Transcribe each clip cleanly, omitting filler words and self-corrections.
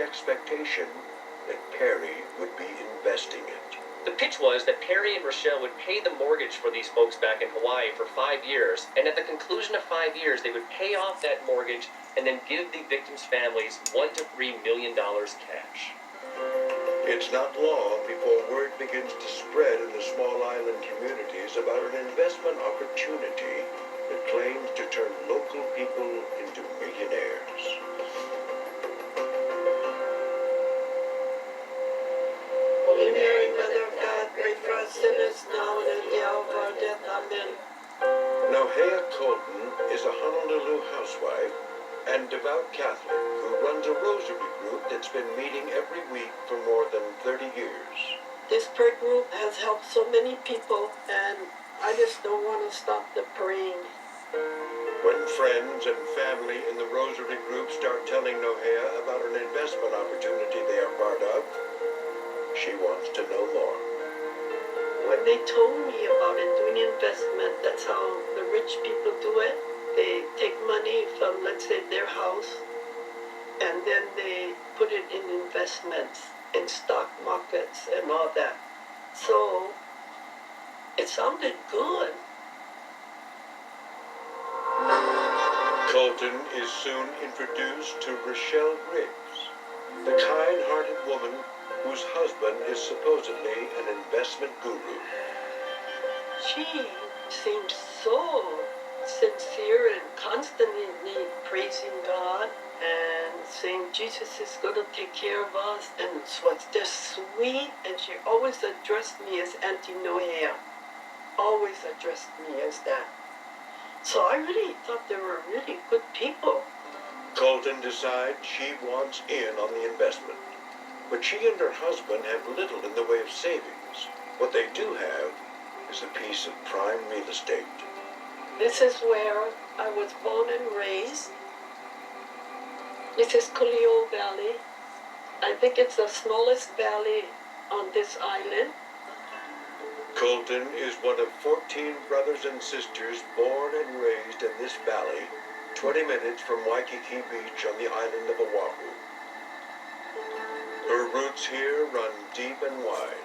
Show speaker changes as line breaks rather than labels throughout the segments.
expectation that Perry would be investing it.
The pitch was that Perry and Rochelle would pay the mortgage for these folks back in Hawaii for 5 years, and at the conclusion of 5 years, they would pay off that mortgage and then give the victims' families $1 to $3 million cash.
It's not long before word begins to spread in the small island communities about an investment opportunity that claims to turn local people into millionaires.
Holy Mary, Mother of God, pray for us sinners now and at the hour of our death. Amen.
Nohea Colton is a Honolulu housewife and devout Catholic who runs a rosary group that's been meeting every week for more than 30 years.
This prayer group has helped so many people, and I just don't want to stop the praying.
When friends and family in the rosary group start telling Nohea about an investment opportunity they are part of, she wants to know more.
When they told me about it, doing investment, that's how the rich people do it. They take money from, let's say, their house, and then they put it in investments, in stock markets and all that. So it sounded good.
Colton is soon introduced to Rochelle Riggs, the kind-hearted woman whose husband is supposedly an investment guru.
She seems so sincere and constantly praising God and saying Jesus is going to take care of us, and it was just sweet. And she always addressed me as Auntie Nohea, always addressed me as that. So I really thought they were really good people.
Colton decides she wants in on the investment, but she and her husband have little in the way of savings. What they do have is a piece of prime real estate.
This is where I was born and raised. This is Kulio Valley. I think it's the smallest valley on this island.
Colton is one of 14 brothers and sisters born and raised in this valley, 20 minutes from Waikiki Beach on the island of Oahu. Her roots here run deep and wide.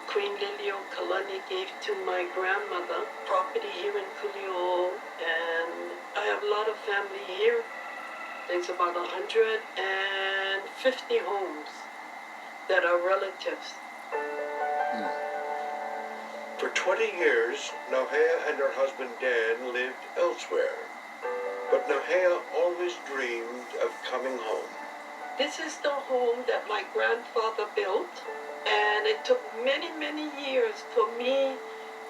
Queen Liliuokalani gave to my grandmother property here in Kulio, and I have a lot of family here. There's about 150 homes that are relatives.
For 20 years, Nohea and her husband Dan lived elsewhere, but Nohea always dreamed of coming home.
This is the home that my grandfather built, and it took many, many years for me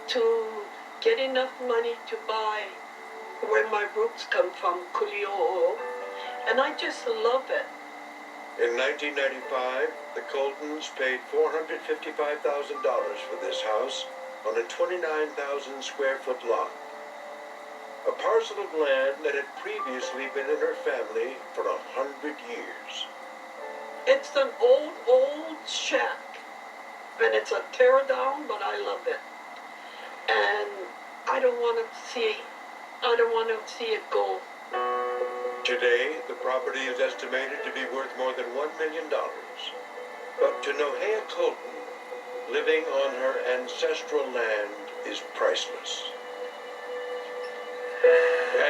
to get enough money to buy where my roots come from, Kuli'o, and I just love it.
In 1995, the Coltons paid $455,000 for this house on a 29,000 square foot lot. A parcel of land that had previously been in her family for 100 years.
It's an old shack, and it's a tear down, but I love it. And I don't want to see it go.
Today, the property is estimated to be worth more than $1 million. But to Nohea Colton, living on her ancestral land is priceless.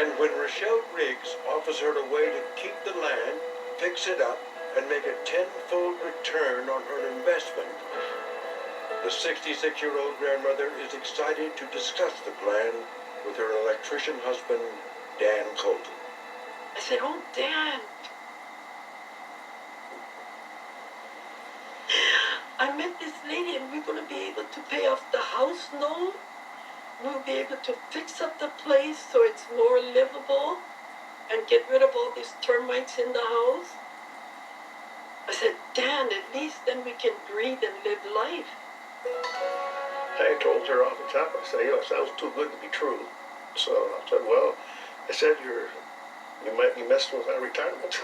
And when Rochelle Riggs offers her a way to keep the land, fix it up, and make a tenfold return on her investment, the 66-year-old grandmother is excited to discuss the plan with her electrician husband, Dan Colton.
I said, "Oh, Dan, I met this lady and we're going to be able to pay off the house loan. We'll be able to fix up the place so it's more livable and get rid of all these termites in the house." I said, "Dan, at least then we can breathe and live life."
I told her off the top, I said, it sounds too good to be true. So I said, well, you might be messing with our retirement.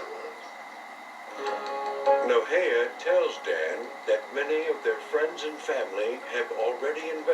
Nohea tells Dan that many of their friends and family have already invested